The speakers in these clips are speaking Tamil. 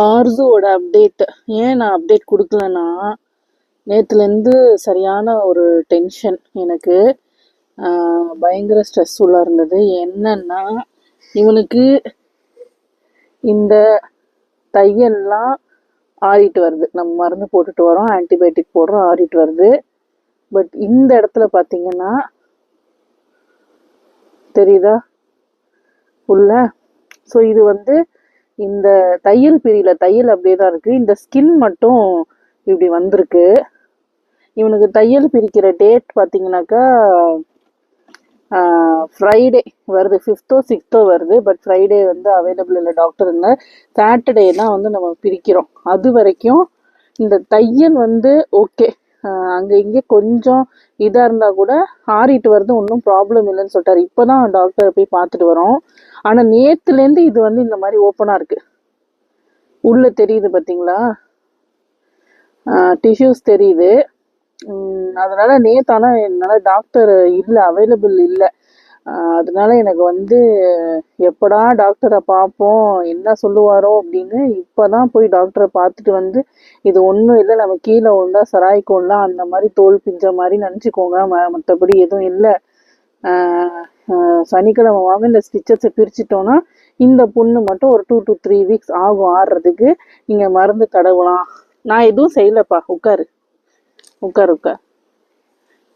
ஆர்ஸுவோட அப்டேட் ஏன் நான் அப்டேட் கொடுக்கலன்னா, நேற்றுலேருந்து சரியான ஒரு டென்ஷன் எனக்கு. பயங்கர ஸ்ட்ரெஸ்ஃபுல்லாக இருந்தது. என்னன்னா, இவனுக்கு இந்த தையல்லாம் ஆறிட்டு வருது. நம்ம மருந்து போட்டுட்டு வரோம், ஆன்டிபயோட்டிக் போடுறோம், ஆறிட்டு வருது. பட் இந்த இடத்துல பார்த்தீங்கன்னா தெரியுதா உள்ள. ஸோ இது வந்து இந்த தையல் பிரியில தையல் அப்படியே தான் இருக்கு. இந்த ஸ்கின் மட்டும் இப்படி வந்திருக்கு. இவனுக்கு தையல் பிரிக்கிற டேட் பார்த்தீங்கன்னாக்கா ஃப்ரைடே வருது, 5th or 6th வருது. பட் ஃப்ரைடே வந்து அவைலபிள் இல்லை டாக்டர் இல்லை. சாட்டர்டே தான் வந்து நம்ம பிரிக்கிறோம். அது வரைக்கும் இந்த தையல் வந்து ஓகே, அங்கே இங்கே கொஞ்சம் இதாக இருந்தால் கூட ஆறிட்டு வருது, ஒன்றும் ப்ராப்ளம் இல்லைன்னு சொல்லிட்டாரு. இப்போ தான் டாக்டரை போய் பார்த்துட்டு வரோம். ஆனால் நேற்றுலேருந்து இது வந்து இந்த மாதிரி ஓப்பனாக இருக்குது. உள்ளே தெரியுது பார்த்தீங்களா, டிஷ்யூஸ் தெரியுது. அதனால நேற்று ஆனால் என்னால் டாக்டர் இல்லை, அவைலபிள் இல்லை. அதனால எனக்கு வந்து எப்படா டாக்டரை பார்ப்போம், என்ன சொல்லுவாரோ அப்படின்னு இப்போ தான் போய் டாக்டரை பார்த்துட்டு வந்து, இது ஒன்றும் இல்லை, நம்ம கீழே விழுந்தா சராய்க்கோலாம் அந்த மாதிரி தோல் பிஞ்ச மாதிரி நினச்சிக்கோங்க, மற்றபடி எதுவும் இல்லை. சனிக்கிழமை வாங்க இந்த ஸ்டிச்சஸை பிரிச்சிட்டோன்னா இந்த புண்ணு மட்டும் ஒரு 2 to 3 weeks ஆகும் ஆடுறதுக்கு. நீங்கள் மருந்து தடவலாம். நான் எதுவும் செய்யலப்பா, உட்காரு உட்கார் உட்கார்.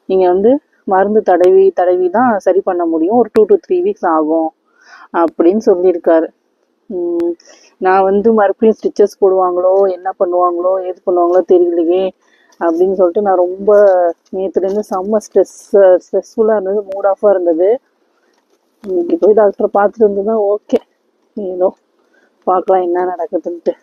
நீங்கள் வந்து மருந்து தடவி தான் சரி பண்ண முடியும். ஒரு 2 to 3 weeks ஆகும் அப்படின்னு சொல்லியிருக்காரு. நான் வந்து மறுபடியும் ஸ்டிச்சஸ் போடுவாங்களோ, என்ன பண்ணுவாங்களோ, ஏது பண்ணுவாங்களோ தெரியலையே அப்படின்னு சொல்லிட்டு நான் ரொம்ப நேற்றுலேருந்து செம்ம ஸ்ட்ரெஸ்ஃபுல்லாக இருந்தது, மூட் ஆஃபாக இருந்தது. இன்னைக்கு போய் டாக்டரை பார்த்துட்டு இருந்ததுதான் ஓகே, ஏதோ பார்க்கலாம் என்ன நடக்குதுன்ட்டு.